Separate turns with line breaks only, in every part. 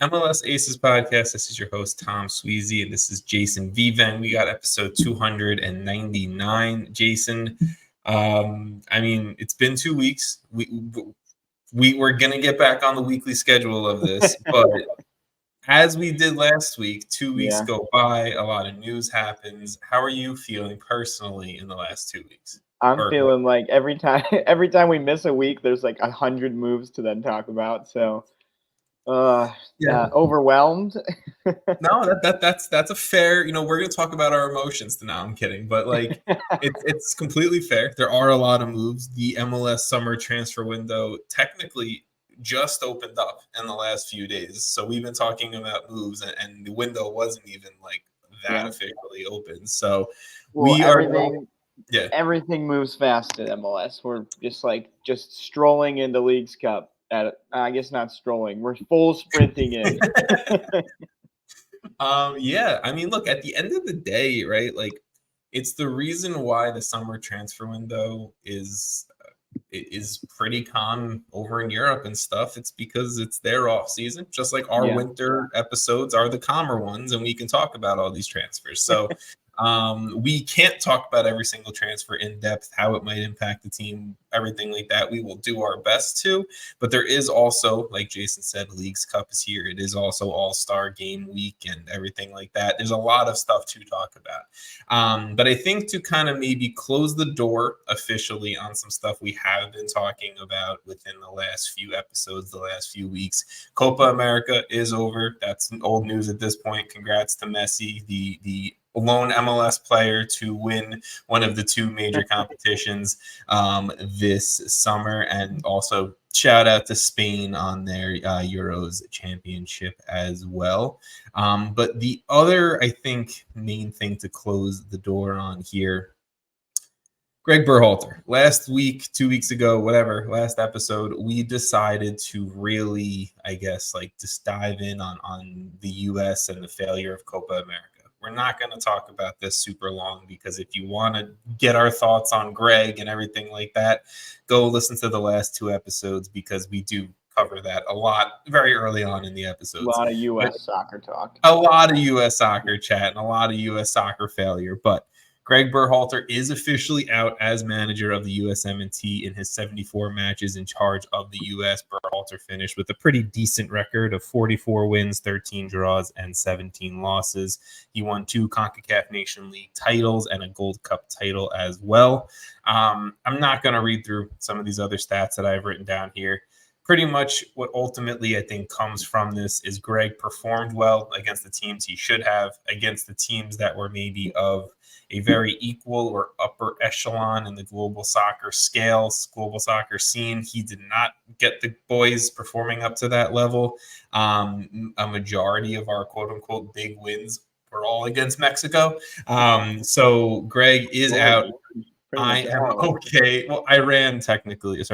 MLS Aces Podcast. This is your host, Tom Sweezy, and this is Jason Viven. We got episode 299. Jason, it's been 2 weeks. We're going to get back on the weekly schedule of this, but as we did last week, 2 weeks go by, a lot of news happens. How are you feeling personally in the last 2 weeks?
I'm feeling like every time we miss a week, there's like 100 moves to then talk about. So, overwhelmed.
No, that's a fair. We're gonna talk about our emotions. Now I'm kidding, but like it's completely fair. There are a lot of moves. The MLS summer transfer window technically just opened up in the last few days, so we've been talking about moves, and the window wasn't even like that officially open. So
everything moves fast at MLS. We're just strolling into Leagues Cup. I guess not strolling. We're full sprinting in.
Look, at the end of the day, right? Like, it's the reason why the summer transfer window is pretty calm over in Europe and stuff. It's because it's their off season, just like our winter episodes are the calmer ones, and we can talk about all these transfers. So we can't talk about every single transfer in depth, how it might impact the team, everything like that. We will do our best to, but there is also, like Jason said, Leagues Cup is here. It is also All-Star Game Week and everything like that. There's a lot of stuff to talk about. But I think to kind of maybe close the door officially on some stuff we have been talking about within the last few episodes, the last few weeks, Copa America is over. That's old news at this point. Congrats to Messi, the lone MLS player to win one of the two major competitions this summer, and also shout out to Spain on their Euros championship as well. But the other, I think, main thing to close the door on here, Gregg Berhalter. Last week, 2 weeks ago, last episode, we decided to really, I guess, just dive in on the U.S. and the failure of Copa America. We're not going to talk about this super long, because if you want to get our thoughts on Gregg and everything like that, go listen to the last two episodes, because we do cover that a lot very early on in the episodes.
A lot of U.S. soccer talk.
A lot of U.S. soccer chat and a lot of U.S. soccer failure. But Gregg Berhalter is officially out as manager of the USMNT in his 74 matches in charge of the U.S. Berhalter finished with a pretty decent record of 44 wins, 13 draws, and 17 losses. He won 2 CONCACAF Nation League titles and a Gold Cup title as well. I'm not going to read through some of these other stats that I've written down here. Pretty much what ultimately I think comes from this is Gregg performed well against the teams he should have, against the teams that were maybe of a very equal or upper echelon in the global soccer global soccer scene. He did not get the boys performing up to that level. A majority of our quote unquote big wins were all against Mexico. So Gregg is out. I am okay. Well, Iran technically is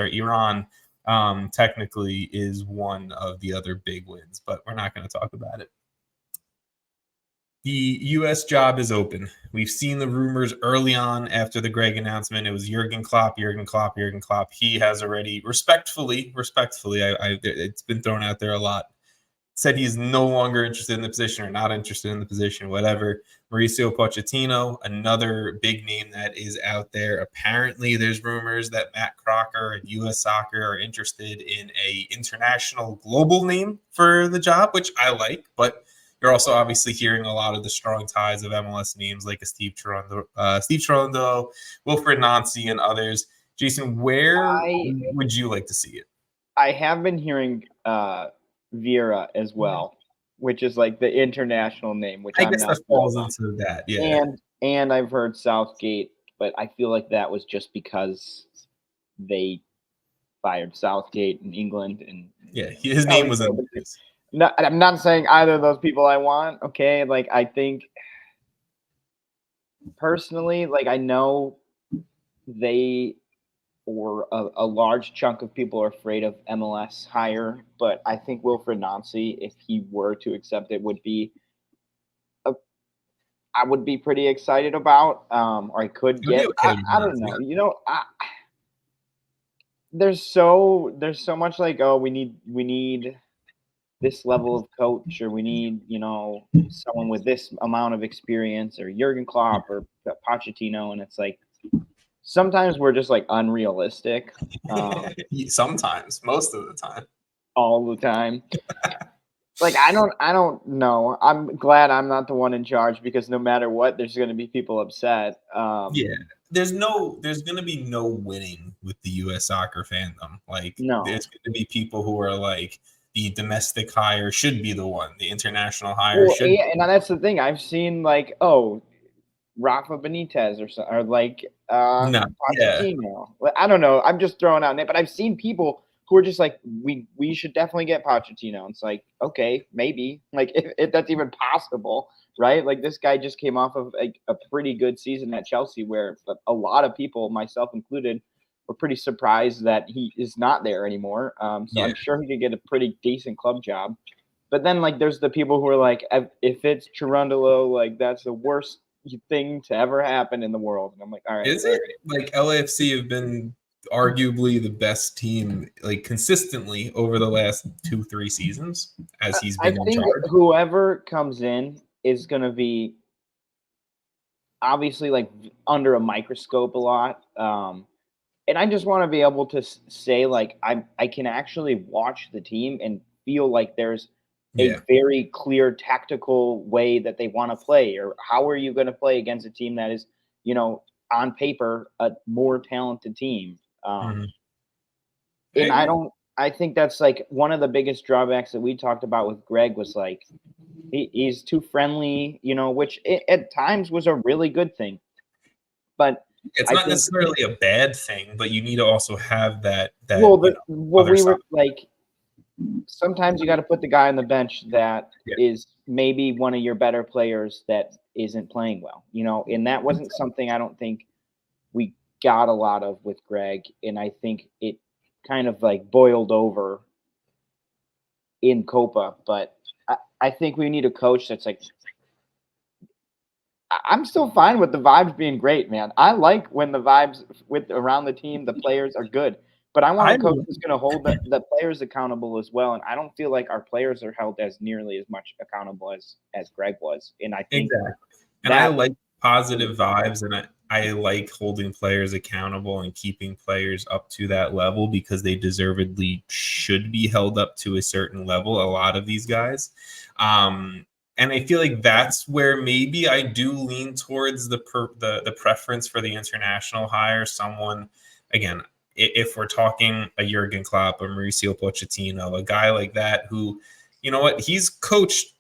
one of the other big wins, but we're not going to talk about it. The U.S. job is open. We've seen the rumors early on after the Gregg announcement. It was Jurgen Klopp. He has already respectfully, it's been thrown out there a lot, said he's no longer interested in the position or not interested in the position, whatever. Mauricio Pochettino, another big name that is out there. Apparently, there's rumors that Matt Crocker and U.S. Soccer are interested in a international global name for the job, which I like, but you're also obviously hearing a lot of the strong ties of MLS names like a Steve Cherundolo, Wilfred Nancy, and others. Jason, where would you like to see it?
I have been hearing Vieira as well, which is like the international name, which
I guess that falls into that, yeah.
And I've heard Southgate, but I feel like that was just because they fired Southgate in England, and
his name was in the news.
No, I'm not saying either of those people I want. Okay, I think personally, I know they or a large chunk of people are afraid of MLS hire, but I think Wilfred Nancy, if he were to accept it, would be I would be pretty excited about, or I could get. I don't know. There's so much we need this level of coach, or we need, someone with this amount of experience, or Jurgen Klopp or Pochettino. And it's like, sometimes we're just like unrealistic.
Sometimes, most of the time.
All the time. Like, I don't know. I'm glad I'm not the one in charge, because no matter what, there's going to be people upset.
Yeah. There's going to be no winning with the U.S. soccer fandom. Like,
No.
there's going to be people who are like, the domestic hire should be the one. The international hire should.
Yeah, and that's the thing. I've seen like, Rafa Benitez or like
No, yeah.
Pochettino. I don't know. I'm just throwing out names, but I've seen people who are just like, we should definitely get Pochettino. It's like, okay, maybe, like, if that's even possible, right? Like, this guy just came off of a pretty good season at Chelsea, where a lot of people, myself included, were pretty surprised that he is not there anymore. So I'm sure he could get a pretty decent club job. But then, like, there's the people who are like, if it's Cherundolo, like, that's the worst thing to ever happen in the world. And I'm like, all right.
Is it? Like, LAFC have been arguably the best team, like, consistently over the last 2-3 seasons as he's been in charge.
Whoever comes in is going to be obviously like under a microscope a lot. And I just want to be able to say, like, I can actually watch the team and feel like there's a very clear tactical way that they want to play, or how are you going to play against a team that is, on paper, a more talented team. And I think that's like one of the biggest drawbacks that we talked about with Gregg was like, he's too friendly, which at times was a really good thing. But
it's not necessarily a bad thing, but you need to also have that.
Sometimes you got to put the guy on the bench that is maybe one of your better players that isn't playing well, and that wasn't something I don't think we got a lot of with Gregg. And I think it kind of like boiled over in Copa, but I think we need a coach that's like, I'm still fine with the vibes being great, man. I like when the vibes around the team, the players are good. But I want a coach who's going to hold the players accountable as well. And I don't feel like our players are held as nearly as much accountable as Gregg was. And I think
and I like positive vibes, and I like holding players accountable and keeping players up to that level, because they deservedly should be held up to a certain level, a lot of these guys. And I feel like that's where maybe I do lean towards the preference for the international hire. Someone, again, if we're talking a Jurgen Klopp, a Mauricio Pochettino, a guy like that who, you know what, he's coached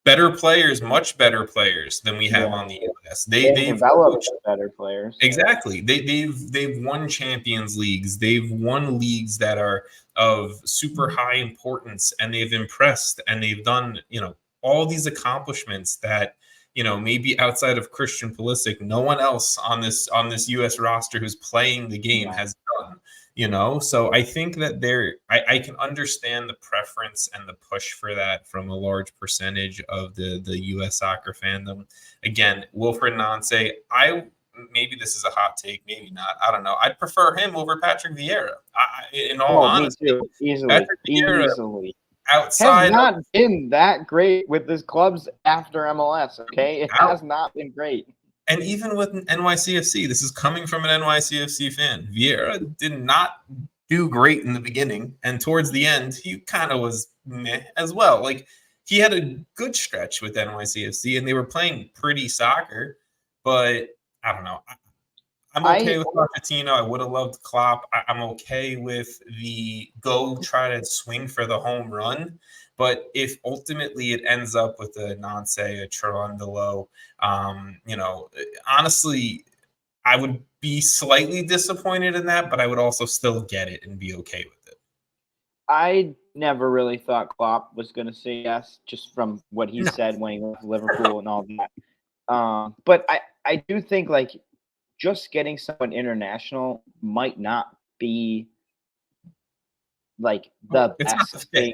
better players, much better players than we have on the US. They've
developed better players.
Exactly. They've won Champions Leagues. They've won leagues that are of super high importance, and they've impressed, and they've done, all these accomplishments that, maybe outside of Christian Pulisic, no one else on this US roster who's playing the game has done, So I think that I can understand the preference and the push for that from a large percentage of the US soccer fandom. Again, Wilfried Nancy, maybe this is a hot take, maybe not, I don't know. I'd prefer him over Patrick Vieira. In all honesty,
me too. Easily.
Outside
has not been that great with his clubs after MLS, okay? It has not been great.
And even with NYCFC, this is coming from an NYCFC fan. Vieira did not do great in the beginning, and towards the end, he kind of was meh as well. Like, he had a good stretch with NYCFC, and they were playing pretty soccer, but I don't know. I'm okay with Pochettino. I would have loved Klopp. I'm okay with the try to swing for the home run. But if ultimately it ends up with a Nancy, a Cherundolo, honestly, I would be slightly disappointed in that, but I would also still get it and be okay with it.
I never really thought Klopp was going to say yes, just from what he said when he left Liverpool and all that. But I do think, like, just getting someone international might not be like the best thing.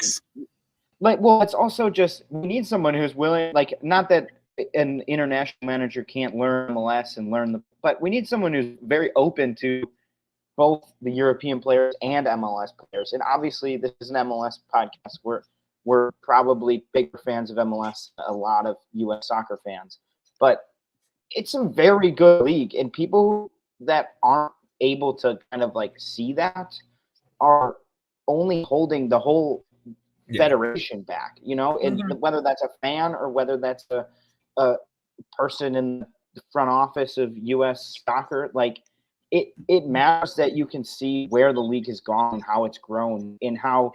Like, well, it's also just, we need someone who's willing, like, not that an international manager can't learn MLS and but we need someone who's very open to both the European players and MLS players. And obviously this is an MLS podcast. we're probably bigger fans of MLS, a lot of U.S. soccer fans, but it's a very good league, and people that aren't able to kind of like see that are only holding the whole federation back, and whether that's a fan or whether that's a person in the front office of U.S. soccer, like it matters that you can see where the league has gone and how it's grown and how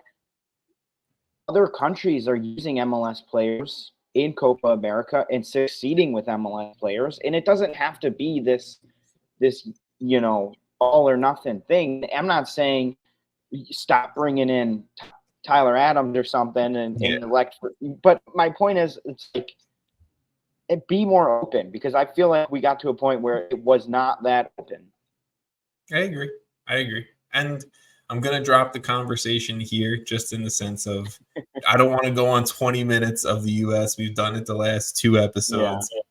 other countries are using MLS players in Copa America and succeeding with MLS players. And it doesn't have to be this all or nothing thing. I'm not saying stop bringing in Tyler Adams or something and elect for, but my point is, it's like, be more open, because I feel like we got to a point where it was not that open.
I agree. And I'm going to drop the conversation here just in the sense of I don't want to go on 20 minutes of the U.S. We've done it the last 2 episodes. Yeah.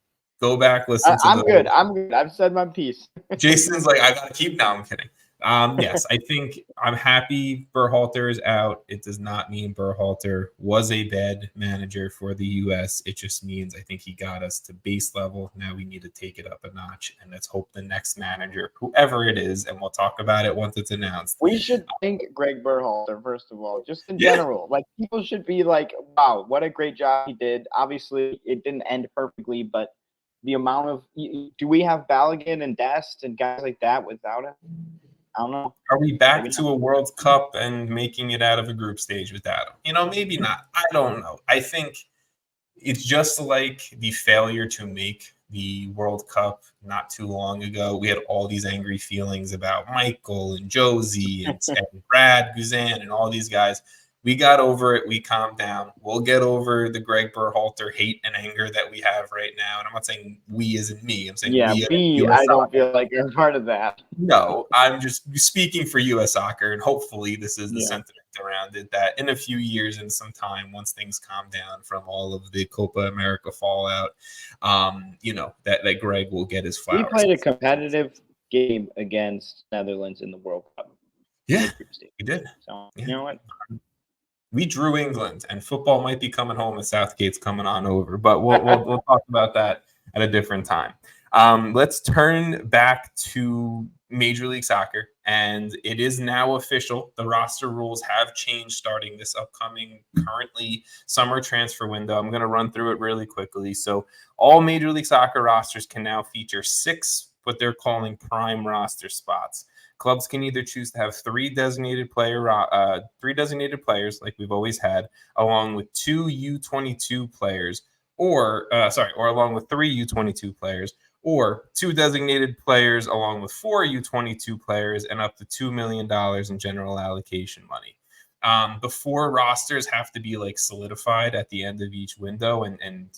Go back, listen to
I'm good. I've said my piece.
Jason's like, I got to keep now. I'm kidding. Yes, I think I'm happy Berhalter is out. It does not mean Berhalter was a bad manager for the U.S. It just means I think he got us to base level. Now we need to take it up a notch, and let's hope the next manager, whoever it is, and we'll talk about it once it's announced.
We should thank Gregg Berhalter, first of all, just in general. Like, people should be like, wow, what a great job he did. Obviously, it didn't end perfectly, but the amount of – do we have Balogun and Dest and guys like that without him? I don't know.
Are we back to a World Cup and making it out of a group stage without him? Maybe not. I don't know. I think it's just like the failure to make the World Cup not too long ago. We had all these angry feelings about Michael and Josie and Brad Guzan and all these guys. We got over it. We calmed down. We'll get over the Gregg Berhalter hate and anger that we have right now. And I'm not saying we as in me. I'm saying
me. I don't feel like you're part of that.
No, I'm just speaking for U.S. soccer, and hopefully this is the sentiment around it, that in a few years and some time, once things calm down from all of the Copa America fallout, that Gregg will get his flowers.
We played a competitive game against Netherlands in the World Cup.
Yeah, we did.
So, you know what?
We drew England, and football might be coming home, and Southgate's coming on over. But we'll talk about that at a different time. Let's turn back to Major League Soccer, and it is now official. The roster rules have changed starting this upcoming currently summer transfer window. I'm going to run through it really quickly. So all Major League Soccer rosters can now feature 6 what they're calling prime roster spots. Clubs can either choose to have 3 designated players, like we've always had, along with 2 U22 players, or along with 3 U22 players, or 2 designated players along with 4 U22 players, and up to $2 million in general allocation money. The 4 rosters have to be solidified at the end of each window, and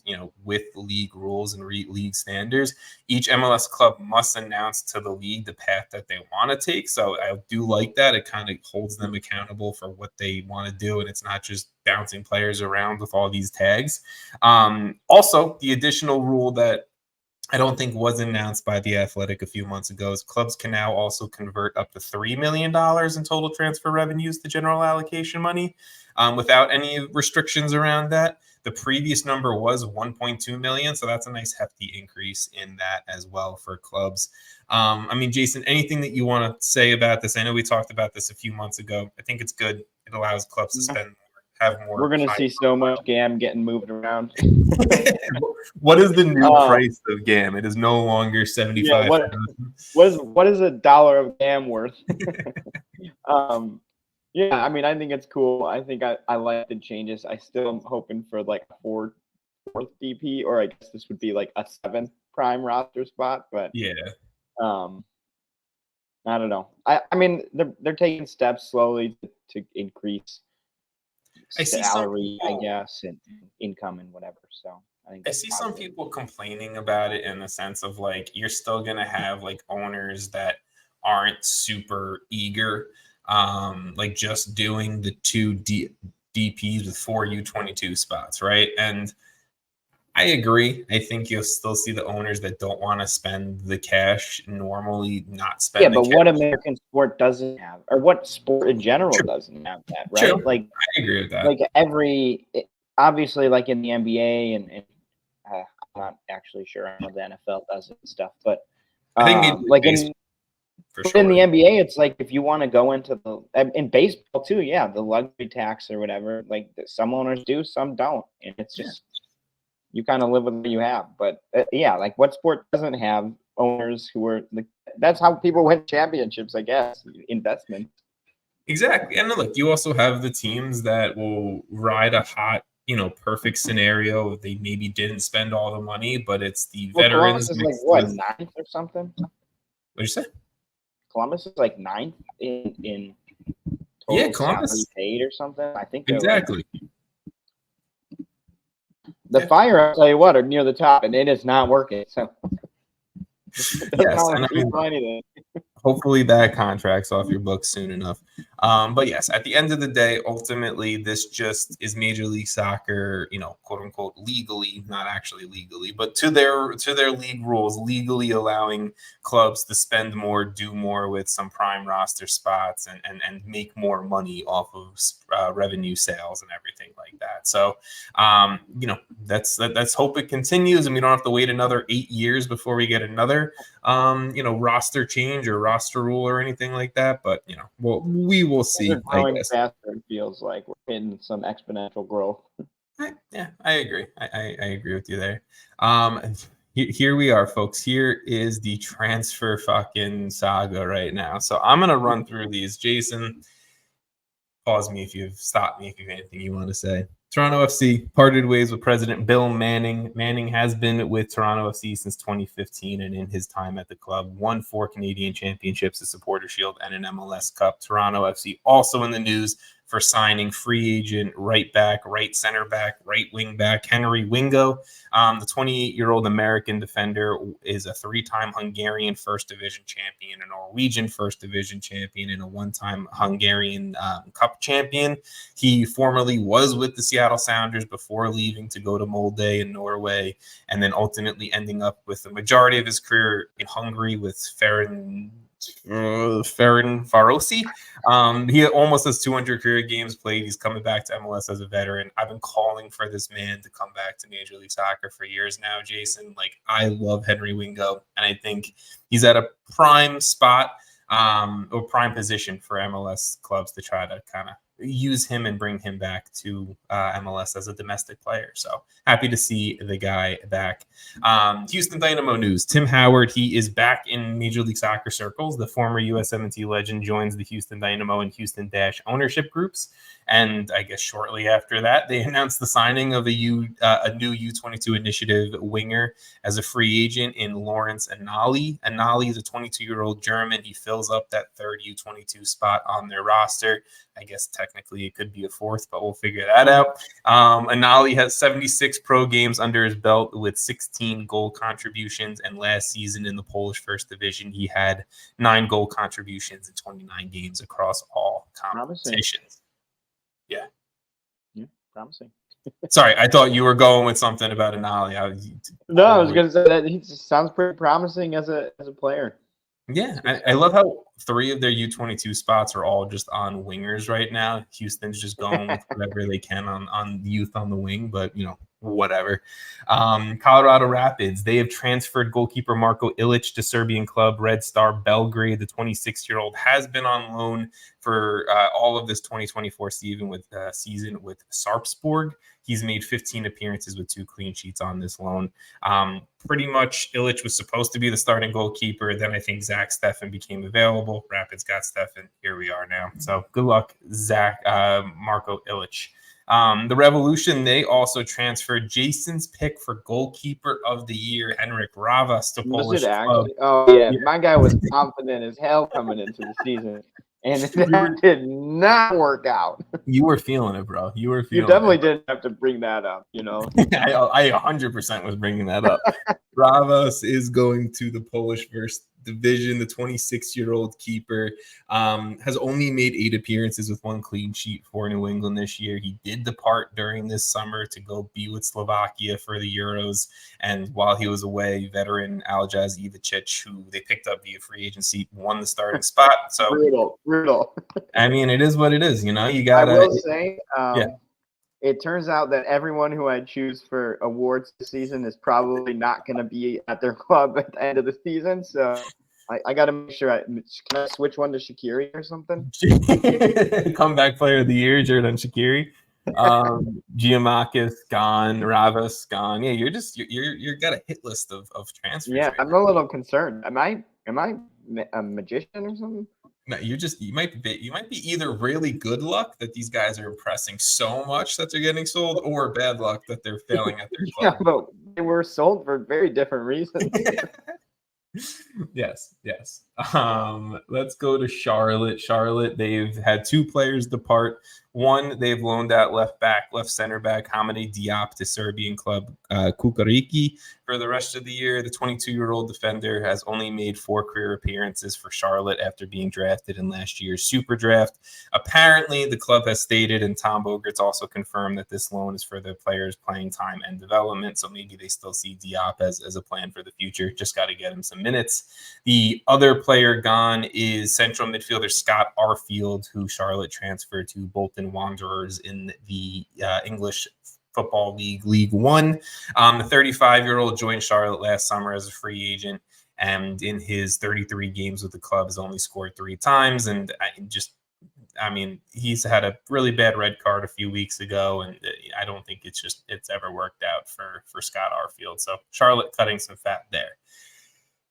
with league rules and league standards, each MLS club must announce to the league the path that they want to take. So I do like that. It kind of holds them accountable for what they want to do, and it's not just bouncing players around with all these tags. Also, the additional rule that I don't think was announced by The Athletic a few months ago is clubs can now also convert up to $3 million in total transfer revenues to general allocation money without any restrictions around that. The previous number was 1.2 million, so that's a nice hefty increase in that as well for clubs. Jason, anything that you want to say about this? I know we talked about this a few months ago. I think it's good. It allows clubs to spend more. We're
going to see so much GAM getting moved around.
What is the new price of GAM? It is no longer 75.
What is $1 of GAM worth? I think it's cool. I think I like the changes. I still am hoping for a fourth DP, or I guess this would be a 7th prime roster spot. But I don't know. They're taking steps slowly to increase salary, I guess, and income and whatever. So
I see some people complaining about it in the sense of you're still gonna have owners that aren't super eager, just doing the 2 DPs with 4 U22 spots, right? And I agree. I think you'll still see the owners that don't want to spend the cash normally not spend the
but
cash.
what American sport doesn't have, or what sport in general doesn't have that, right?
True.
Like,
I agree with that.
Like obviously, like in the NBA and I'm not actually sure how the NFL does it and stuff, but
I think
like
for sure.
in the NBA, it's like if you want to go into in baseball too, the luxury tax or whatever. Like some owners do, some don't, and it's just you kind of live with what you have. But like what sport doesn't have owners who are like, that's how people win championships, I guess. Investment.
Exactly. And look, you also have the teams that will ride a hot, perfect scenario. They maybe didn't spend all the money, but it's the veterans.
Columbus is like what, ninth or something?
What'd you say?
Columbus is like ninth in
total Columbus
paid or something. I think
exactly.
The Fire, I'll tell you what, are near the top, and it is not working. So
yes, hopefully that contract's off your books soon enough. But yes, at the end of the day, ultimately, this just is Major League Soccer, quote unquote, legally, not actually legally, but to their league rules, legally allowing clubs to spend more, do more with some prime roster spots and make more money off of revenue sales and everything like that. So, let's hope it continues and we don't have to wait another 8 years before we get another, roster change or roster rule or anything like that. But, we will see.
Growing faster, it feels like we're in some exponential growth.
Yeah, I agree. I agree with you there. Here we are, folks. Here is the transfer fucking saga right now. So I'm going to run through these. Jason, pause me if you've stopped me if you have anything you want to say. Toronto FC parted ways with President Bill Manning. Manning has been with Toronto FC since 2015, and in his time at the club, won 4 Canadian championships, a Supporter Shield, and an MLS Cup. Toronto FC also in the news for signing free agent right back, right center back, right wing back, Henrich Wingo. The 28-year-old American defender is a 3-time Hungarian First Division champion, a Norwegian First Division champion, and a 1-time Hungarian Cup champion. He formerly was with the Seattle Sounders before leaving to go to Molde in Norway, and then ultimately ending up with the majority of his career in Hungary with Ferencvárosi. He almost has 200 career games played. He's coming back to MLS as a veteran. I've been calling for this man to come back to Major League Soccer for years now, Jason. Like, I love Henrich Wingo, and I think he's at a prime spot or prime position for MLS clubs to try to kind of use him and bring him back to MLS as a domestic player. So happy to see the guy back. Houston Dynamo news. Tim Howard, he is back in Major League Soccer circles. The former USMNT legend joins the Houston Dynamo and Houston Dash ownership groups. And I guess shortly after that, they announced the signing of a new U22 initiative winger as a free agent in Lawrence Ennali. Ennali is a 22-year-old German. He fills up that third U22 spot on their roster. I guess technically it could be a fourth, but we'll figure that out. Ennali has 76 pro games under his belt with 16 goal contributions. And last season in the Polish First Division, he had 9 goal contributions in 29 games across all competitions.
Yeah, promising.
Sorry, I thought you were going with something about Ennali.
I was going to say that he sounds pretty promising as a player.
Yeah, I love how 3 of their U22 spots are all just on wingers right now. Houston's just going with whatever they can on youth on the wing, but whatever. Colorado Rapids, they have transferred goalkeeper Marko Ilic to Serbian club Red Star Belgrade. The 26-year-old has been on loan for all of this 2024 season with Sarpsborg. He's made 15 appearances with 2 clean sheets on this loan. Pretty much Ilic was supposed to be the starting goalkeeper. Then I think Zach Steffen became available. Rapids got Steffen. Here we are now. So good luck, Marko Ilic. The Revolution, they also transferred Jason's pick for goalkeeper of the year, Henrich Ravas, to Polish club.
Oh, yeah. My guy was confident as hell coming into the season, and that did not work out.
You were feeling it, bro. You
definitely didn't have to bring that up,
I 100% was bringing that up. Ravas is going to the Polish division. The 26-year-old keeper has only made 8 appearances with 1 clean sheet for New England this year. He did depart during this summer to go be with Slovakia for the Euros. And while he was away, veteran Aljaz Ivacic, who they picked up via free agency, won the starting spot. So
brutal.
I mean, it is what it is. You know, you got to.
I will say,
yeah.
It turns out that everyone who I choose for awards this season is probably not going to be at their club at the end of the season. So I got to make sure. Can I switch one to Shaqiri or something?
Comeback player of the year, Jordan Shaqiri. Giamakis gone, Ravas gone. Yeah, you're got a hit list of transfers.
Yeah,
right
I'm a little concerned. Am I a magician or something?
No, you might be either really good luck that these guys are impressing so much that they're getting sold, or bad luck that they're failing at their club.
Yeah, but they were sold for very different reasons.
Yes. Let's go to Charlotte. Charlotte, they've had 2 players depart. One, they've loaned out left center back Hamadi Diop to Serbian club Kukariki for the rest of the year. The 22-year-old defender has only made 4 career appearances for Charlotte after being drafted in last year's Super Draft. Apparently, the club has stated, and Tom Bogert's also confirmed, that this loan is for the players' playing time and development. So maybe they still see Diop as a plan for the future. Just got to get him some minutes. The other player gone is central midfielder Scott Arfield, who Charlotte transferred to Bolton Wanderers in the English Football League One. The 35-year-old joined Charlotte last summer as a free agent, and in his 33 games with the club has only scored 3 times. And he's had a really bad red card a few weeks ago, and I don't think it's ever worked out for Scott Arfield. So Charlotte cutting some fat there.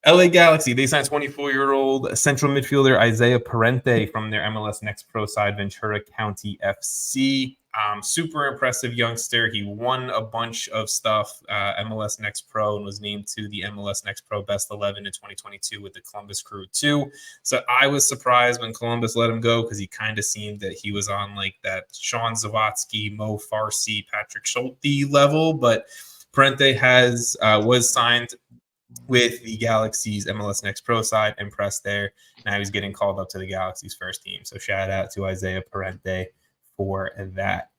LA Galaxy, they signed 24-year-old central midfielder Isaiah Parente from their MLS Next Pro side, Ventura County FC. Super impressive youngster. He won a bunch of stuff, MLS Next Pro, and was named to the MLS Next Pro Best 11 in 2022 with the Columbus Crew too. So I was surprised when Columbus let him go, because he kind of seemed that he was on like that Sean Zawadzki, Mo Farsi, Patrick Schulte level. But Parente was signed with the Galaxy's MLS Next Pro side, impressed there. Now he's getting called up to the Galaxy's first team. So shout out to Isaiah Parente for that.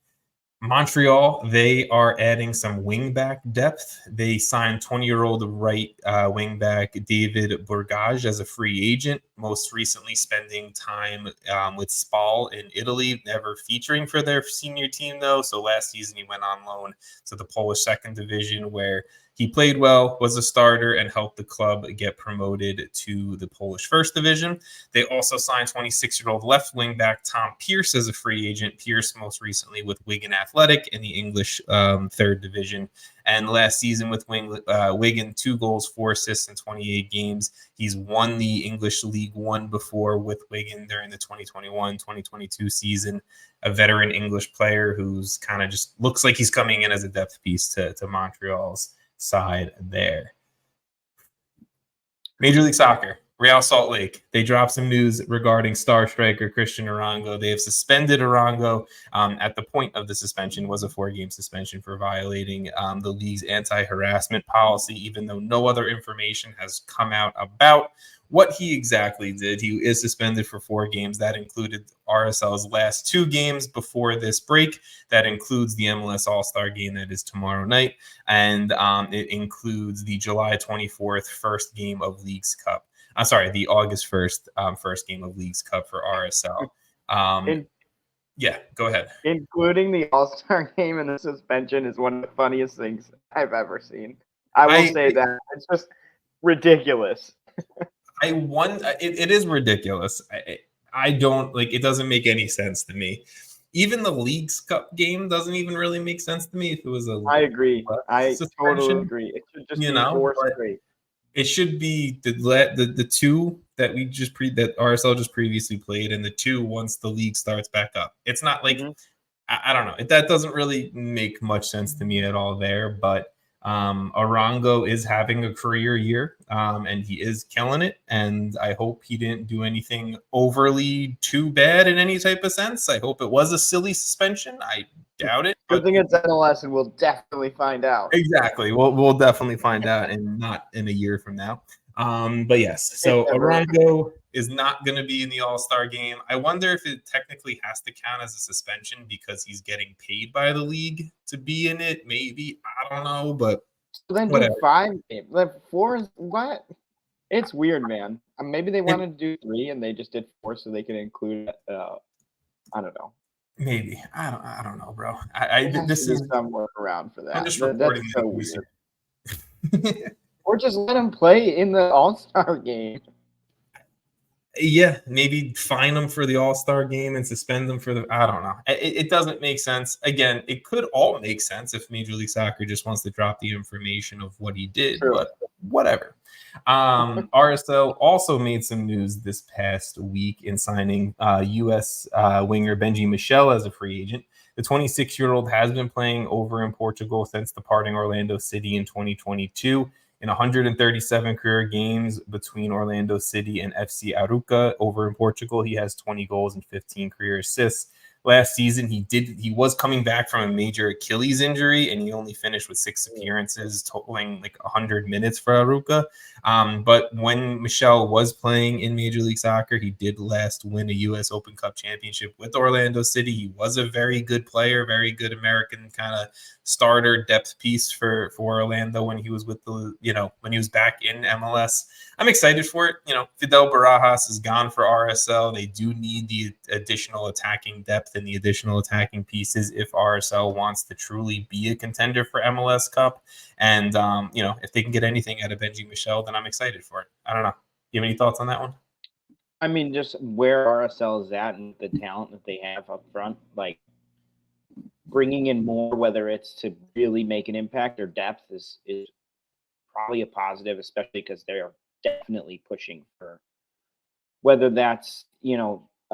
Montreal, they are adding some wingback depth. They signed 20-year-old right wingback David Bourgage as a free agent, most recently spending time with Spal in Italy, never featuring for their senior team though. So last season he went on loan to the Polish second division, where he played well, was a starter, and helped the club get promoted to the Polish first division. They also signed 26-year-old left wing back Tom Pierce as a free agent. Pierce most recently with Wigan Athletic in the English third division. And last season with Wigan, 2 goals, 4 assists in 28 games. He's won the English League One before with Wigan during the 2021-2022 season. A veteran English player who's kind of just looks like he's coming in as a depth piece to Montreal's side there. Major League Soccer, Real Salt Lake, they dropped some news regarding star striker Cristian Arango. They have suspended Arango. At the point of the suspension was a 4-game suspension for violating the league's anti-harassment policy, even though no other information has come out about what he exactly did. He is suspended for 4 games. That included RSL's last 2 games before this break. That includes the MLS All-Star game that is tomorrow night. And it includes the July 24th first game of Leagues Cup. I'm sorry, the August 1st first game of Leagues Cup for RSL. Yeah, go ahead.
Including the All-Star game and the suspension is one of the funniest things I've ever seen. I will say that. It's just ridiculous.
It is ridiculous. I don't like. It doesn't make any sense to me. Even the Leagues Cup game doesn't even really make sense to me. If it was
I agree. I totally agree. It should just be 4 straight.
It should be the 2 that that RSL just previously played, and the 2 once the league starts back up. It's not like I don't know. That doesn't really make much sense to me at all there. But Arango is having a career year, and he is killing it. And I hope he didn't do anything overly too bad in any type of sense. I hope it was a silly suspension. I doubt it.
Good thing it's MLS, and we'll definitely find out.
Exactly. We'll definitely find out, and not in a year from now. But yes, so Arango is not going to be in the All-Star game. I wonder if it technically has to count as a suspension because he's getting paid by the league to be in it. Maybe, I don't know, but
then
whatever.
do 5 games. Like 4 is what? It's weird, man. Maybe they wanted to do 3 and they just did 4 so they could include. I don't know.
Maybe I don't know, bro.
This is some workaround for that.
I'm just reporting
that's so weird. Or just let him play in the All-Star game.
Yeah, maybe fine them for the All-Star game and suspend them for I don't know. It doesn't make sense. Again, it could all make sense if Major League Soccer just wants to drop the information of what he did, but whatever. RSL also made some news this past week in signing U.S. Winger Benji Michel as a free agent. The 26-year-old has been playing over in Portugal since departing Orlando City in 2022. In 137 career games between Orlando City and FC Arouca over in Portugal, he has 20 goals and 15 career assists. Last season, he was coming back from a major Achilles injury, and he only finished with 6 appearances, totaling like 100 minutes for Arouca. But when Michel was playing in Major League Soccer, he did last win a U.S. Open Cup championship with Orlando City. He was a very good player, very good American kind of starter depth piece for Orlando when he was with when he was back in MLS. I'm excited for it. Fidel Barajas is gone for RSL. They do need the additional attacking depth and the additional attacking pieces if RSL wants to truly be a contender for MLS Cup. And, if they can get anything out of Benji Michel, then I'm excited for it. I don't know. You have any thoughts on that one?
I mean, just where RSL is at and the talent that they have up front, like bringing in more, whether it's to really make an impact or depth is probably a positive, especially because they are definitely pushing for whether that's,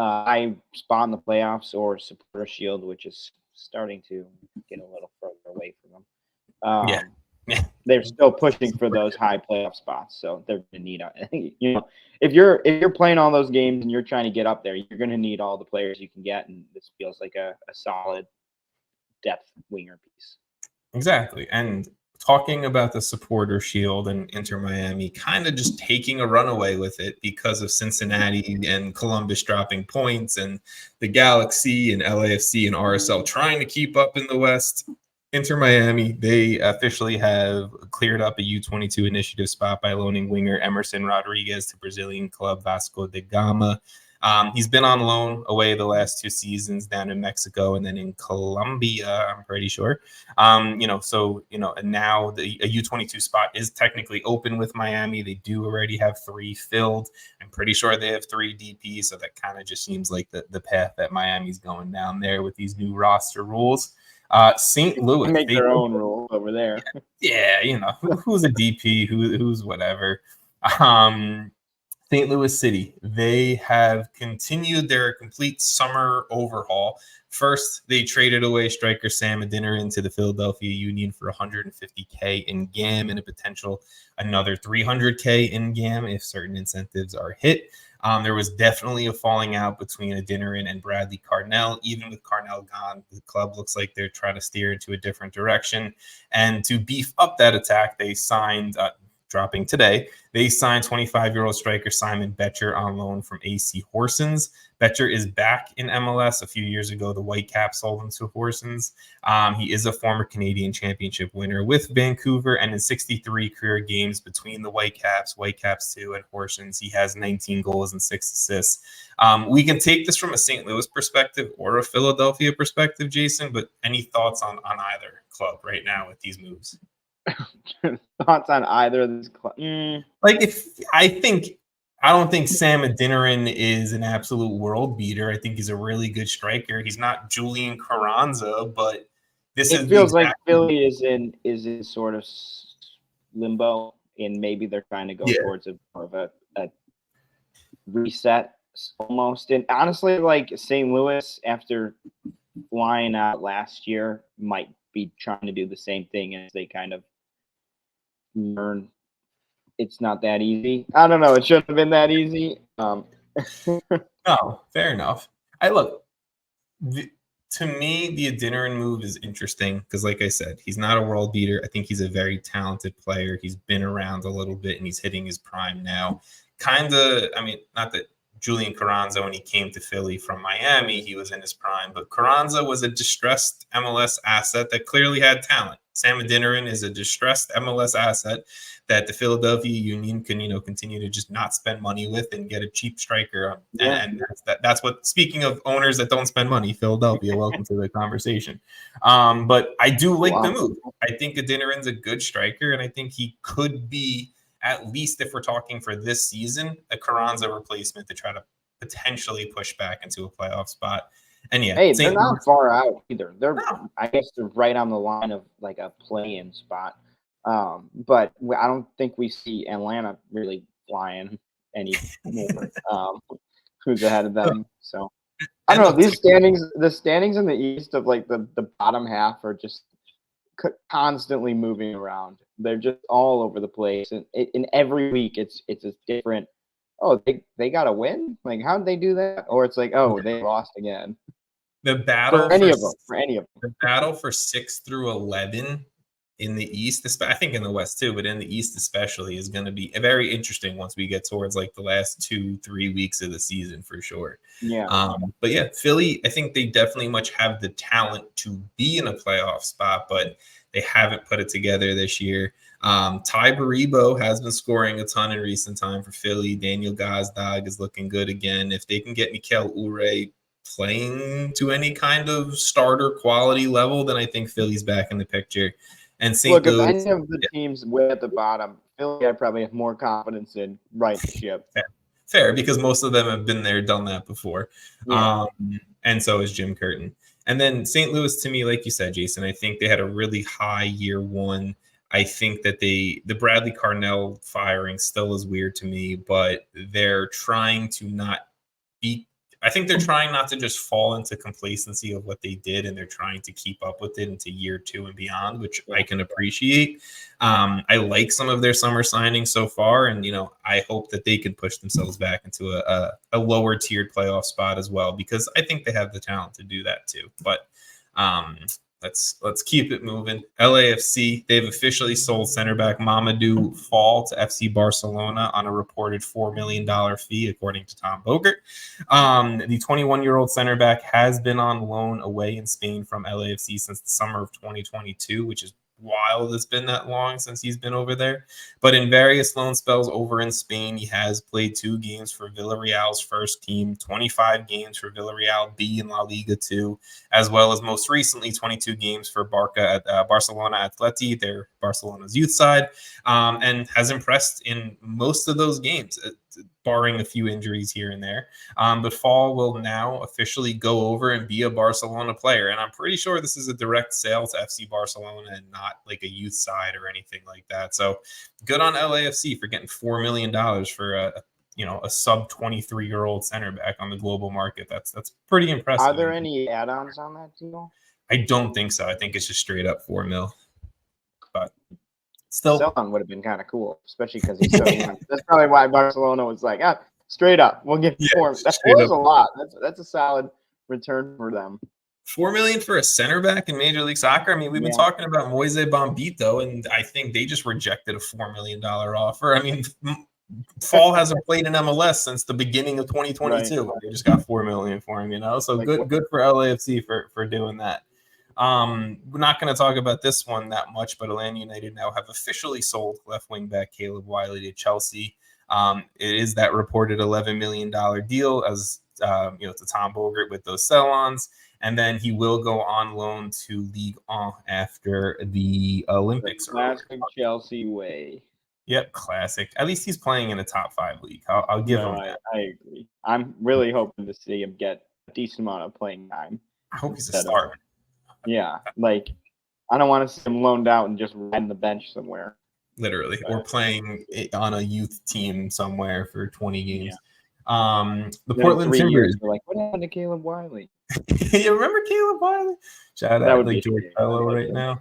high spot in the playoffs or supporter shield, which is starting to get a little further away from them. Yeah. They're still pushing for those high playoff spots, so they're going to need if you're playing all those games and you're trying to get up there, you're going to need all the players you can get, and this feels like a solid depth winger piece.
Exactly. And talking about the supporter shield and Inter Miami kind of just taking a runaway with it because of Cincinnati and Columbus dropping points and the Galaxy and LAFC and RSL trying to keep up in the West. Inter Miami, they officially have cleared up a U22 initiative spot by loaning winger Emerson Rodriguez to Brazilian club Vasco da Gama. He's been on loan away the last 2 seasons down in Mexico and then in Colombia, I'm pretty sure. And now a U22 spot is technically open with Miami. They do already have 3 filled. I'm pretty sure they have 3 DPs, so that kind of just seems like the path that Miami's going down there with these new roster rules. St. Louis
make their own rules over there.
Yeah, who's a DP, who's whatever. St. Louis City, they have continued their complete summer overhaul. First, they traded away striker Sam Adeniran to the Philadelphia Union for $150K in GAM and a potential another $300K in GAM if certain incentives are hit. There was definitely a falling out between Adeniran and Bradley Carnell. Even with Carnell gone, the club looks like they're trying to steer into a different direction. And to beef up that attack, they signed dropping today, they signed 25-year-old striker Simon Becher on loan from AC Horsens. Becher is back in MLS. A few years ago, the Whitecaps sold him to Horsens. He is a former Canadian Championship winner with Vancouver, and in 63 career games between the Whitecaps 2, and Horsens, he has 19 goals and 6 assists. We can take this from a St. Louis perspective or a Philadelphia perspective, Jason, but any thoughts on either club right now with these moves?
Thoughts on either of these clubs?
I don't think Sam Adeniran is an absolute world beater. I think he's a really good striker. He's not Julian Carranza, but
it feels like Philly is in sort of limbo, and maybe they're trying to go towards more of a reset almost. And honestly, like St. Louis, after flying out last year, might be trying to do the same thing as they kind of learn it's not that easy. I don't know. It shouldn't have been that easy.
No, fair enough. to me, the Adeniran move is interesting because, like I said, he's not a world beater. I think he's a very talented player. He's been around a little bit and he's hitting his prime now. Kind of, I mean, not that Julian Carranza, when he came to Philly from Miami, he was in his prime, but Carranza was a distressed MLS asset that clearly had talent. Sam Adeniran is a distressed MLS asset that the Philadelphia Union can, continue to just not spend money with and get a cheap striker. And that's what, speaking of owners that don't spend money, Philadelphia, welcome to the conversation. But I do like the move. I think Adeniran's a good striker, and I think he could be, at least if we're talking for this season, a Carranza replacement to try to potentially push back into a playoff spot. And yeah,
hey, they're not far out either. I guess they're right on the line of like a play-in spot. But I don't think we see Atlanta really flying anymore. Who's ahead of them? So I don't know. The standings in the East of like the bottom half are just constantly moving around. They're just all over the place, and in every week it's a different. Oh, they got a win. Like, how did they do that? Or it's like, oh, they lost again.
The battle
for any of them.
The battle for 6 through 11 in the East, I think in the West too, but in the East especially, is going to be very interesting once we get towards like the last 2-3 weeks of the season for sure.
Yeah.
But yeah, Philly, I think they definitely much have the talent to be in a playoff spot, but they haven't put it together this year. Ty Baribo has been scoring a ton in recent time for Philly. Daniel Gazdag is looking good again. If they can get Michel Ure playing to any kind of starter quality level, then I think Philly's back in the picture. And St. Louis,
if any of the teams way at the bottom, Philly, I probably have more confidence in right the ship.
Fair, because most of them have been there, done that before. Yeah. And so is Jim Curtin. And then St. Louis, to me, like you said, Jason, I think they had a really high year one. I think that the Bradley Carnell firing still is weird to me, but they're trying to not be. I think they're trying not to just fall into complacency of what they did, and they're trying to keep up with it into year 2 and beyond, which I can appreciate. I like some of their summer signings so far, and I hope that they can push themselves back into a lower tiered playoff spot as well, because I think they have the talent to do that too. But let's keep it moving. LAFC, they've officially sold center back Mamadou Fall to FC Barcelona on a reported $4 million fee, according to Tom Bogert. The 21-year-old center back has been on loan away in Spain from LAFC since the summer of 2022, which is wild. It's been that long since he's been over there. But in various loan spells over in Spain, he has played 2 games for Villarreal's first team, 25 games for Villarreal B in La Liga 2, as well as most recently 22 games for Barcelona Atleti, their Barcelona's youth side, and has impressed in most of those games, barring a few injuries here and there. But Fall will now officially go over and be a Barcelona player. And I'm pretty sure this is a direct sale to FC Barcelona and not like a youth side or anything like that. So good on LAFC for getting $4 million for a sub 23-year-old center back on the global market. That's pretty impressive.
Are there any add-ons on that deal?
I don't think so. I think it's just straight up $4 million. But still,
selling would have been kind of cool, especially because he's so young. That's probably why Barcelona was like, straight up, we'll give you $4 million. That's a lot. That's a solid return for them.
$4 million for a center back in Major League Soccer. I mean, we've been talking about Moise Bombito, and I think they just rejected a $4 million offer. I mean, Fall hasn't played in MLS since the beginning of 2022. Right. They just got $4 million for him, So good for LAFC for doing that. We're not going to talk about this one that much, but Atlanta United now have officially sold left wing back Caleb Wiley to Chelsea. It is that reported $11 million deal, as to Tom Bogert with those sell-ons, and then he will go on loan to Ligue 1 after the Olympics.
The classic Chelsea way.
Yep, classic. At least he's playing in a top 5 league. I'll give him that.
I agree. I'm really hoping to see him get a decent amount of playing time.
I hope he's a starter.
Yeah, like I don't want to see him loaned out and just riding the bench somewhere.
Literally, or playing on a youth team somewhere for 20 games. Yeah. The Portland Timbers.
Like, what happened to Caleb Wiley?
You remember Caleb Wiley? Shout out like George Fellow right now.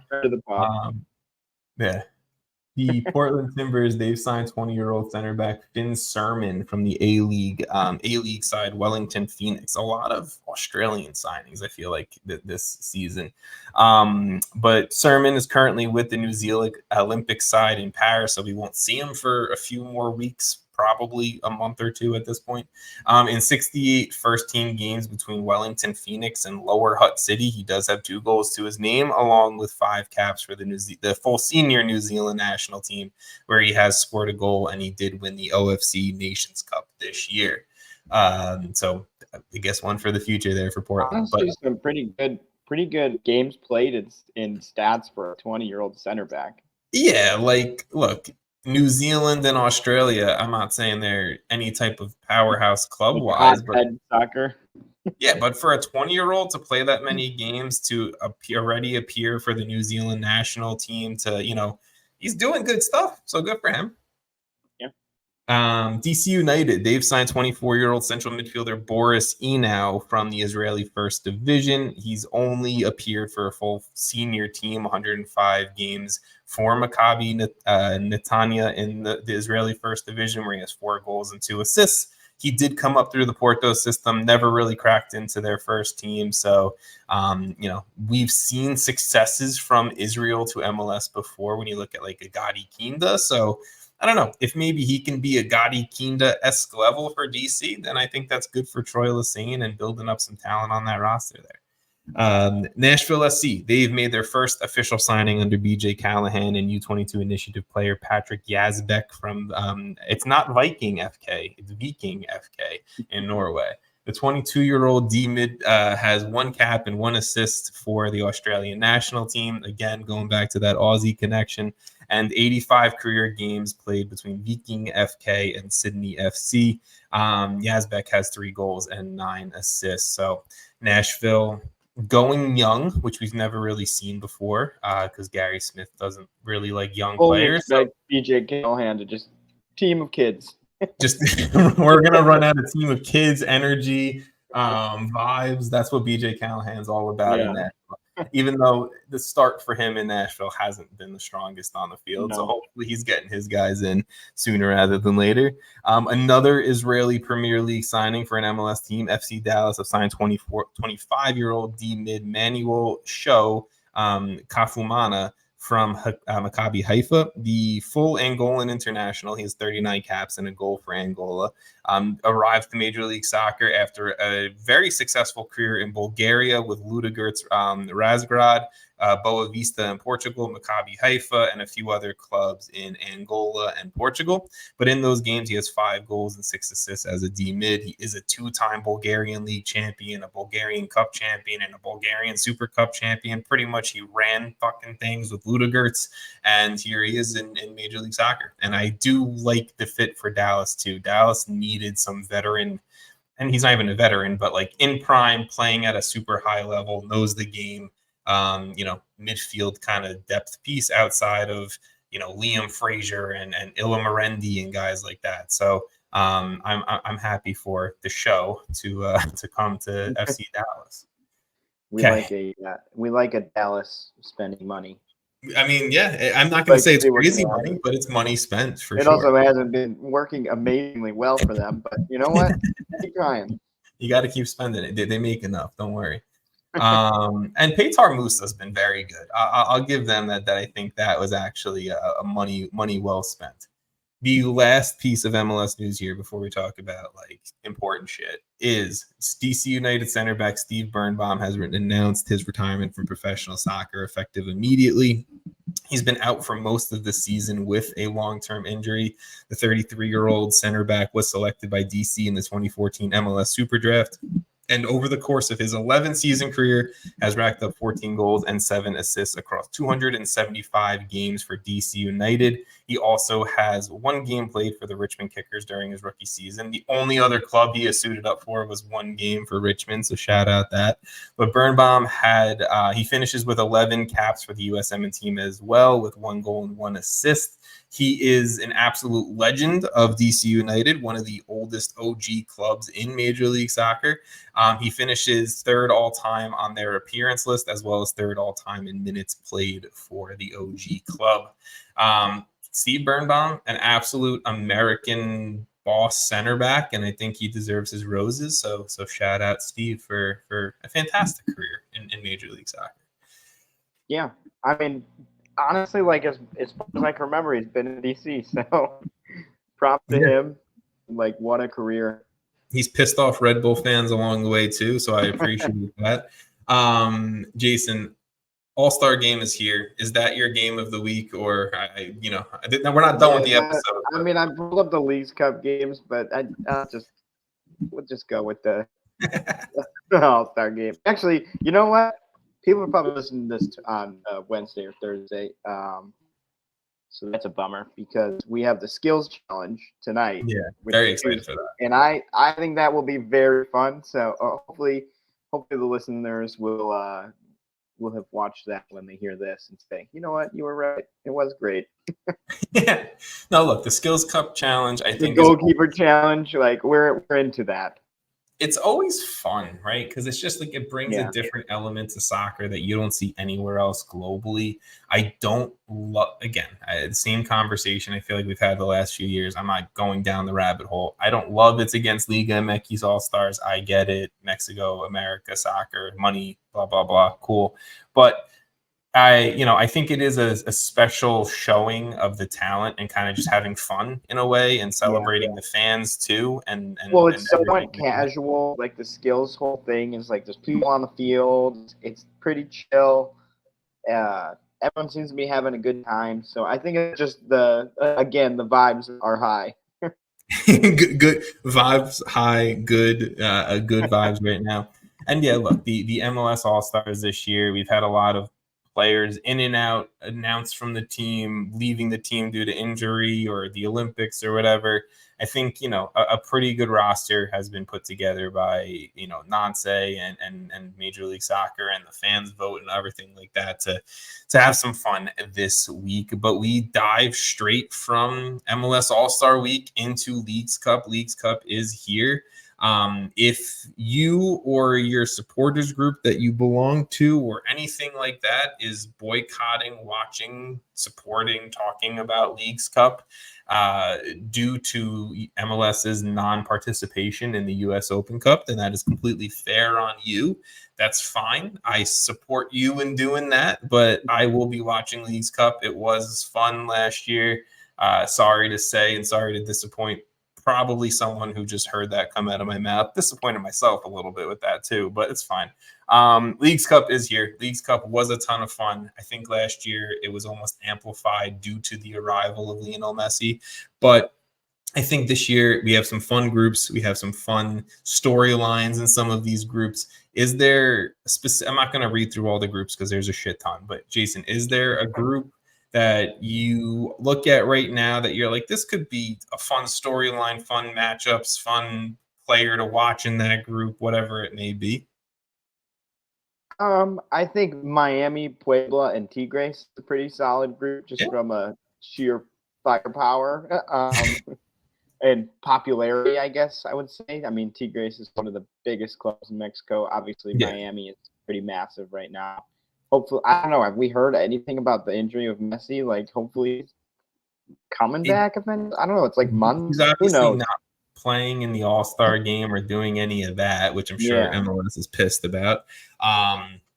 Yeah.
The Portland Timbers, they've signed 20-year-old center back Finn Surman from the A-League side, Wellington Phoenix. A lot of Australian signings, I feel like, this season. But Surman is currently with the New Zealand Olympic side in Paris, so we won't see him for a few more weeks, probably a month or two at this point. In 68 first-team games between Wellington Phoenix and Lower Hutt City, he does have 2 goals to his name, along with 5 caps for the full senior New Zealand national team, where he has scored a goal, and he did win the OFC Nations Cup this year. So I guess one for the future there for Portland.
Honestly, some pretty good games played in stats for a 20-year-old center back.
Yeah, like, look, New Zealand and Australia, I'm not saying they're any type of powerhouse club-wise, but
soccer.
Yeah, but for a 20-year-old to play that many games, to already appear for the New Zealand national team, he's doing good stuff. So good for him.
Yeah.
DC United, they've signed 24-year-old central midfielder Boris Enow from the Israeli First Division. He's only appeared for a full senior team, 105 games for Maccabi Netanya in the Israeli First Division, where he has 4 goals and 2 assists. He did come up through the Porto system, never really cracked into their first team. So, we've seen successes from Israel to MLS before when you look at like a Gadi Kinda. So I don't know if maybe he can be a Gadi Kinda-esque level for DC, then I think that's good for Troy Lesane and building up some talent on that roster there. Nashville SC, they've made their first official signing under BJ Callahan and U22 initiative player Patrick Yazbek from it's not Viking FK, it's Viking FK in Norway. The 22-year-old D-mid has 1 cap and 1 assist for the Australian national team. Again, going back to that Aussie connection, and 85 career games played between Viking FK and Sydney FC. Yazbek has 3 goals and 9 assists. So Nashville going young, which we've never really seen before, because Gary Smith doesn't really like young players.
Expect BJ Callahan to just team of kids.
Just we're gonna run out of team of kids, energy, vibes. That's what BJ Callahan's all about in Nashville. Even though the start for him in Nashville hasn't been the strongest on the field. No. So hopefully he's getting his guys in sooner rather than later. Another Israeli Premier League signing for an MLS team, FC Dallas, have signed 25-year-old D-mid Manuel Show Kafumana from Maccabi Haifa. The full Angolan international, he has 39 caps and a goal for Angola, arrived to Major League Soccer after a very successful career in Bulgaria with Ludogorets Razgrad, Boa Vista in Portugal, Maccabi Haifa, and a few other clubs in Angola and Portugal. But in those games, he has 5 goals and 6 assists as a D-mid. He is a 2-time Bulgarian League champion, a Bulgarian Cup champion, and a Bulgarian Super Cup champion. Pretty much he ran fucking things with Ludogorets, and here he is in Major League Soccer. And I do like the fit for Dallas, too. Dallas needed some veteran, and he's not even a veteran, but like in prime, playing at a super high level, knows the game, midfield kind of depth piece outside of, Liam Frazier and Illa Marendi and guys like that. So I'm happy for the show to come to FC Dallas.
We like a Dallas spending money.
I mean, yeah, I'm not going to say it's crazy money, but it's money spent for sure. It
also hasn't been working amazingly well for them, but you know what? Keep trying.
You got to keep spending it. They make enough. Don't worry. And Paytar Musa has been very good. I'll give them that. I think that was actually a money well spent. The last piece of MLS news here before we talk about like important shit is DC United center back Steve Birnbaum has announced his retirement from professional soccer effective immediately. He's been out for most of the season with a long-term injury. The 33-year-old center back was selected by DC in the 2014 MLS Super Draft, and over the course of his 11-season career has racked up 14 goals and 7 assists across 275 games for DC United. He also has 1 game played for the Richmond Kickers during his rookie season. The only other club he has suited up for was 1 game for Richmond, so shout out that. But Birnbaum he finishes with 11 caps for the USMNT team as well, with 1 goal and 1 assist. He is an absolute legend of DC United, one of the oldest OG clubs in Major League Soccer. He finishes 3rd all-time on their appearance list, as well as 3rd all-time in minutes played for the OG club. Steve Birnbaum, an absolute American boss center back, and I think he deserves his roses. So shout out Steve for a fantastic career in Major League Soccer.
Yeah, I mean, honestly, like as far as I can remember, he's been in DC. So props to him. Like, what a career.
He's pissed off Red Bull fans along the way too, so I appreciate that. Jason, All-Star game is here. Is that your game of the week, or we're not done with the episode?
I mean, I pulled up the Leagues Cup games, but we'll just go with the All-Star game. Actually, you know what? People are probably listening to this on Wednesday or Thursday. So that's a bummer because we have the skills challenge tonight.
Yeah, very excited for that.
And I think that will be very fun. So hopefully the listeners will have watched that when they hear this and say, you know what, you were right. It was great.
Yeah. No, look, the Skills Cup challenge, I think
the goalkeeper challenge, like we're into that.
It's always fun, right? Because it's just like it brings a different element to soccer that you don't see anywhere else globally. I don't love, again, the same conversation I feel like we've had the last few years. I'm not going down the rabbit hole. I don't love it's against Liga MX All-Stars. I get it. Mexico, America, soccer, money, blah, blah, blah. Cool. But I think it is a special showing of the talent and kind of just having fun in a way and celebrating the fans too. And
it's somewhat casual. Like the skills whole thing is like there's people on the field. It's pretty chill. Everyone seems to be having a good time. So I think it's just the vibes are high.
good vibes, high, good vibes right now. And yeah, look, the MLS All-Stars this year, we've had a lot of players in and out, announced from the team, leaving the team due to injury or the Olympics or whatever. I think, a pretty good roster has been put together by, Nance and Major League Soccer and the fans vote and everything like that to have some fun this week. But we dive straight from MLS All-Star Week into Leagues Cup. Leagues Cup is here. If you or your supporters group that you belong to or anything like that is boycotting, watching, supporting, talking about Leagues Cup due to MLS's non-participation in the US Open Cup, then that is completely fair on you. That's fine. I support you in doing that, but I will be watching Leagues Cup. It was fun last year. Sorry to say and sorry to disappoint probably someone who just heard that come out of my mouth. Disappointed myself a little bit with that too, but it's fine. Leagues Cup is here. Leagues Cup was a ton of fun. I think last year it was almost amplified due to the arrival of Lionel Messi. But I think this year we have some fun groups. We have some fun storylines in some of these groups. Is there I'm not going to read through all the groups because there's a shit ton, but Jason, is there a group that you look at right now that you're like, this could be a fun storyline, fun matchups, fun player to watch in that group, whatever it may be?
I think Miami, Puebla, and Tigres is a pretty solid group just from a sheer firepower and popularity, I guess I would say. I mean, Tigres is one of the biggest clubs in Mexico. Obviously, Miami is pretty massive right now. Hopefully, I don't know. Have we heard anything about the injury of Messi? Like, hopefully, he's coming back. I don't know. It's like months.
He's obviously not playing in the All-Star game or doing any of that, which I'm sure MLS is pissed about.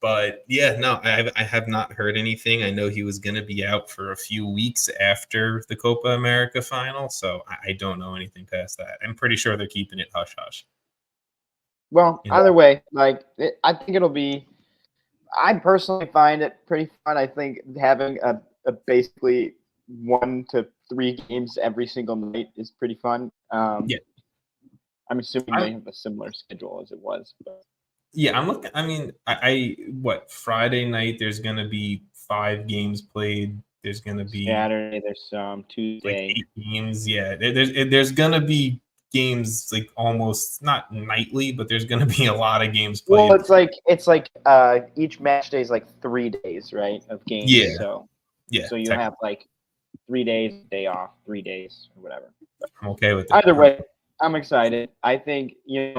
But yeah, no, I have not heard anything. I know he was going to be out for a few weeks after the Copa America final, so I don't know anything past that. I'm pretty sure they're keeping it hush hush.
Well, either way, I think it'll be. I personally find it pretty fun. I think having a basically 1 to 3 games every single night is pretty fun. I'm assuming they have a similar schedule as it was. But.
Yeah, I'm looking. I mean, Friday night there's going to be 5 games played. There's going to be
Saturday. There's some Tuesday.
Like 8 games. Yeah, there's going to be games like almost not nightly, but there's going to be a lot of games played.
Well, it's like each match day is like 3 days, right, of games.
Yeah.
So you have like 3 days, day off, 3 days or whatever. But
I'm okay with that.
Either way, I'm excited. I think we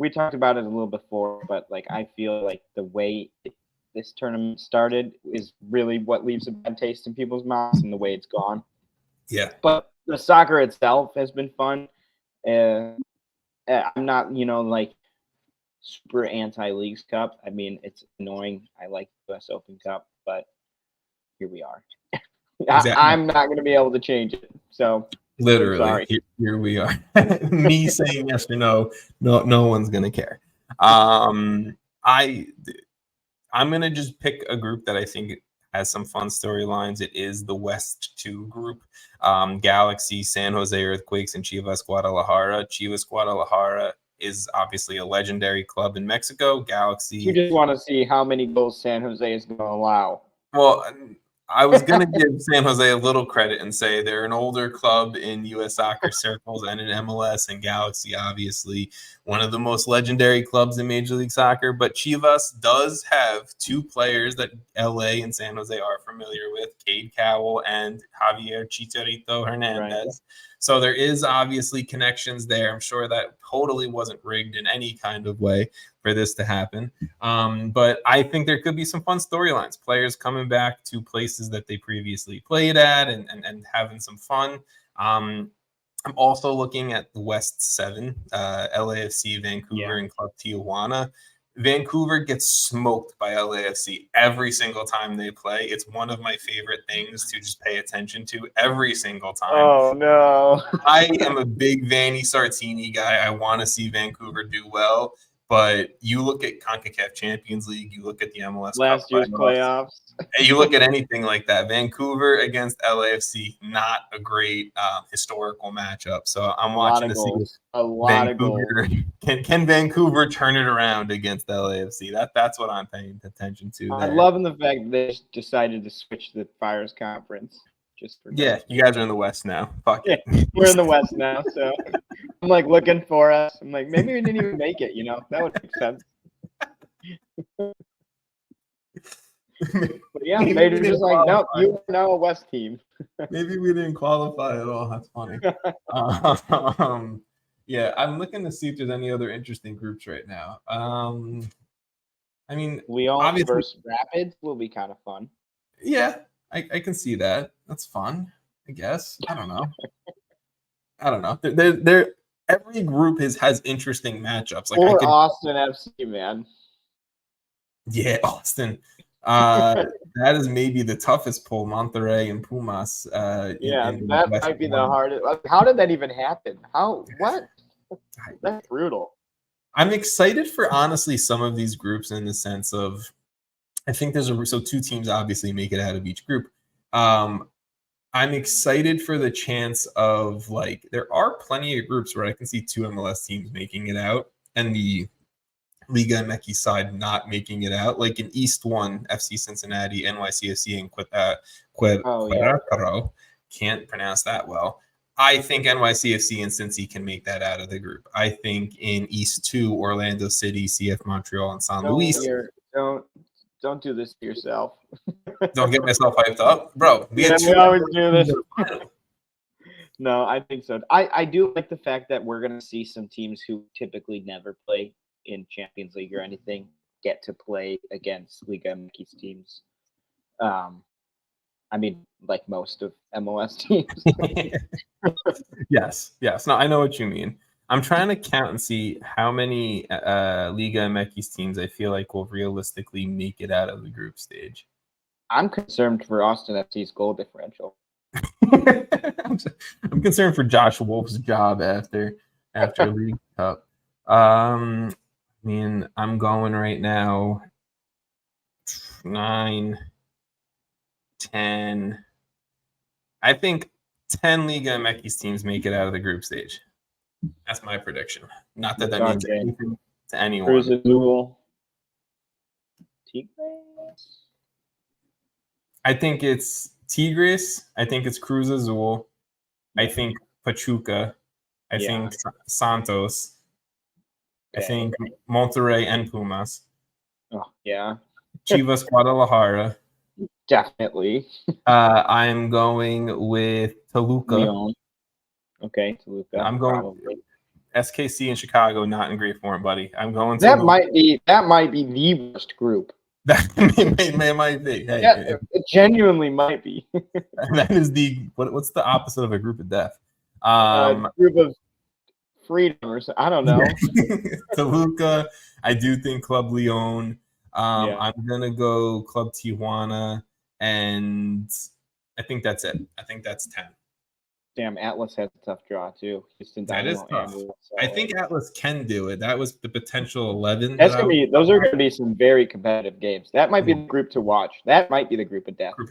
talked about it a little before, but like I feel like the way this tournament started is really what leaves a bad taste in people's mouths and the way it's gone.
Yeah.
But the soccer itself has been fun. I'm not, like super anti-Leagues Cup. I mean, it's annoying. I like the US Open Cup, but here we are.
Exactly.
I'm not going to be able to change it. So
literally, here we are. Me saying yes or no one's going to care. I'm going to just pick a group that I think has some fun storylines. It is the West 2 group. Galaxy, San Jose Earthquakes, and Chivas Guadalajara. Chivas Guadalajara is obviously a legendary club in Mexico. Galaxy.
You just want to see how many goals San Jose is going to allow.
Well, I was going to give San Jose a little credit and say they're an older club in U.S. soccer circles and in MLS, and Galaxy, obviously, one of the most legendary clubs in Major League Soccer. But Chivas does have 2 players that L.A. and San Jose are familiar with, Cade Cowell and Javier Chicharito Hernandez. Right. So there is obviously connections there. I'm sure that totally wasn't rigged in any kind of way for this to happen. But I think there could be some fun storylines, players coming back to places that they previously played at and having some fun. I'm also looking at the West 7, LAFC, Vancouver, and Club Tijuana. Vancouver gets smoked by LAFC every single time they play. It's one of my favorite things to just pay attention to every single time.
Oh, no.
I am a big Vanni Sartini guy. I want to see Vancouver do well. But you look at CONCACAF Champions League, you look at the MLS
last year's playoffs,
and you look at anything like that. Vancouver against LAFC, not a great historical matchup. So I'm watching to see
a lot of goals.
Can Vancouver turn it around against LAFC? That's what I'm paying attention to.
I'm loving the fact that they decided to switch the Fires Conference.
Yeah, you guys are in the West now. Fuck it.
We're in the West now, so I'm like looking for us. I'm like, maybe we didn't even make it, that would make sense. But yeah, maybe just like, nope, you are now a West team.
Maybe we didn't qualify at all. That's funny. Yeah, I'm looking to see if there's any other interesting groups right now. I mean,
Leon versus Rapids will be kind of fun.
Yeah. I can see that. That's fun, I guess. I don't know. They're every group has interesting matchups. Like
Austin FC, man.
Yeah, Austin. That is maybe the toughest pull, Monterrey and Pumas.
That might be the hardest. How did that even happen? What? That's brutal.
I'm excited for, honestly, some of these groups in the sense of, I think so 2 teams obviously make it out of each group. I'm excited for the chance of, like, there are plenty of groups where I can see 2 MLS teams making it out and the Liga MX side not making it out. Like in East 1, FC Cincinnati, NYCFC, and Querétaro. Can't pronounce that well. I think NYCFC and Cincy can make that out of the group. I think in East 2, Orlando City, CF Montreal, and San Luis.
Don't do this to yourself.
Don't get myself hyped up. Bro,
we always do this. No, I think so. I do like the fact that we're going to see some teams who typically never play in Champions League or anything get to play against Liga MX teams. I mean, like most of MLS teams.
Yes. No, I know what you mean. I'm trying to count and see how many Liga MX teams I feel like will realistically make it out of the group stage.
I'm concerned for Austin FC's goal differential.
I'm concerned for Josh Wolf's job after League Cup. I mean, I'm going right now 9, 10. I think 10 Liga MX teams make it out of the group stage. That's my prediction. Not that means anything to anyone.
Cruz Azul. Tigres?
I think it's Tigres. I think it's Cruz Azul. I think Pachuca. I think Santos. I think Monterrey and Pumas.
Oh, yeah.
Chivas Guadalajara.
Definitely.
I'm going with Toluca.
Leon. Okay, Toluca.
I'm going probably. SKC in Chicago, not in great form, buddy. I'm going to
that might be the worst group.
That might be. Hey,
Yeah, it genuinely might be.
that is what's the opposite of a group of death?
Group of freedom or so. I don't know.
Toluca, I do think Club Leon.
Yeah.
I'm gonna go Club Tijuana, and I think that's it. I think that's 10.
Damn, Atlas has a tough draw too. Houston
That is
Dynamo
tough.
and
I think Atlas can do it. That was the potential 11.
those are gonna be some very competitive games. That might be the group to watch. That might be the group of death.
Group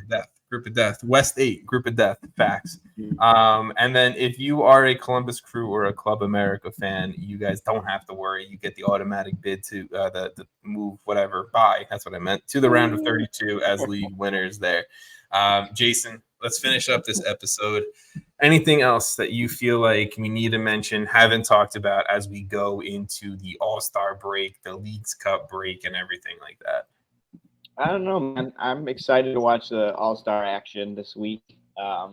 of death. West 8, group of death. Facts. And then if you are a Columbus Crew or a Club America fan, you guys don't have to worry. You get the automatic bid to the move whatever by. That's what I meant, to the round of 32 as league winners there. Jason, let's finish up this episode. Anything else that you feel like we need to mention, haven't talked about as we go into the All-Star break, the Leagues Cup break, and everything like that?
I don't know, man. I'm excited to watch the All-Star action this week. I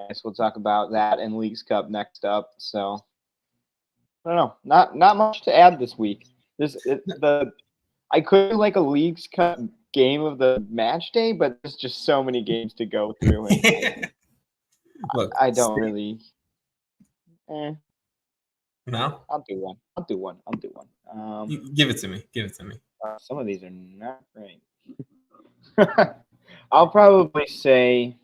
guess we'll talk about that and Leagues Cup next up. So I don't know. Not much to add this week. I could do like a Leagues Cup game of the match day, but there's just so many games to go through. And
Look,
I don't really.
No,
I'll do one.
Give it to me.
Some of these are not great. I'll probably say.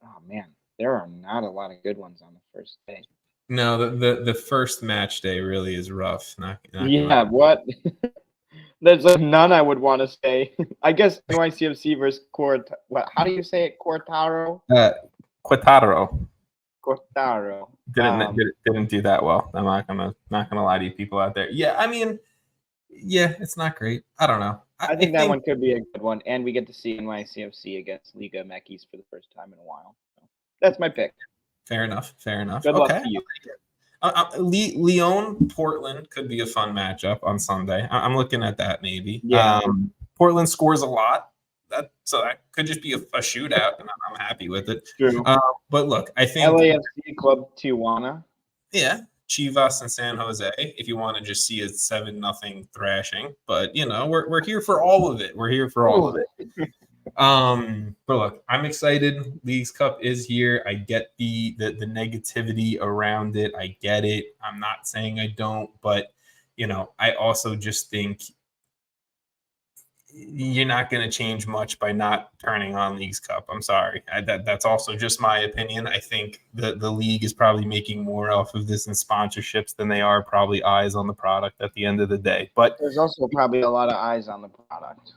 Oh man, there are not a lot of good ones on the first day.
No, the first match day really is rough. Not
yeah, what? There's like none I would want to say. I guess NYCFC versus what? How do you say it? Cortaro.
Querétaro.
Cortaro.
Didn't do that well. I'm not gonna lie to you people out there. Yeah, I mean, yeah, it's not great. I don't know.
I think that one could be a good one, and we get to see NYCFC against Liga MX for the first time in a while. So that's my pick.
Fair enough.
Good luck to you.
Lyon Portland could be a fun matchup on Sunday. I'm looking at that maybe.
Yeah.
Portland scores a lot. So that could just be a shootout, and I'm happy with it.
True.
But look, I think
LAFC Club Tijuana.
Yeah, Chivas and San Jose. If you want to just see a 7-0 thrashing, but we're here for all of it. We're here for all of it. But look, I'm excited. Leagues Cup is here. I get the negativity around it. I get it. I'm not saying I don't, but I also just think you're not going to change much by not turning on Leagues Cup. I'm sorry. That's also just my opinion. I think the league is probably making more off of this in sponsorships than they are probably eyes on the product at the end of the day. But
there's also probably a lot of eyes on the product.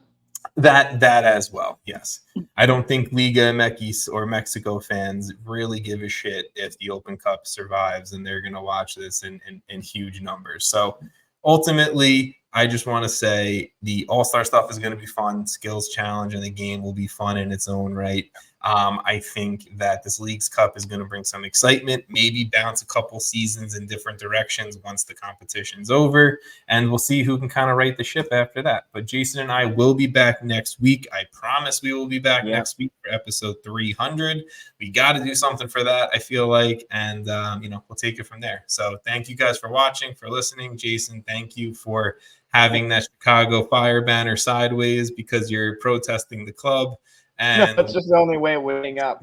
That as well, yes. I don't think Liga MX or Mexico fans really give a shit if the Open Cup survives, and they're going to watch this in huge numbers. So ultimately, I just want to say the All-Star stuff is going to be fun. Skills challenge and the game will be fun in its own right. I think that this Leagues Cup is going to bring some excitement, maybe bounce a couple seasons in different directions once the competition's over, and we'll see who can kind of right the ship after that. But Jason and I will be back next week. I promise we will be back next week for episode 300. We got to do something for that, I feel like, and we'll take it from there. So thank you guys for watching, for listening. Jason, thank you for having that Chicago Fire banner sideways because you're protesting the club. And
that's just the only way of winning up.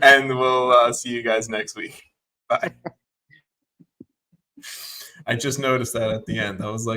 And we'll see you guys next week. Bye. I just noticed that at the end. I was like,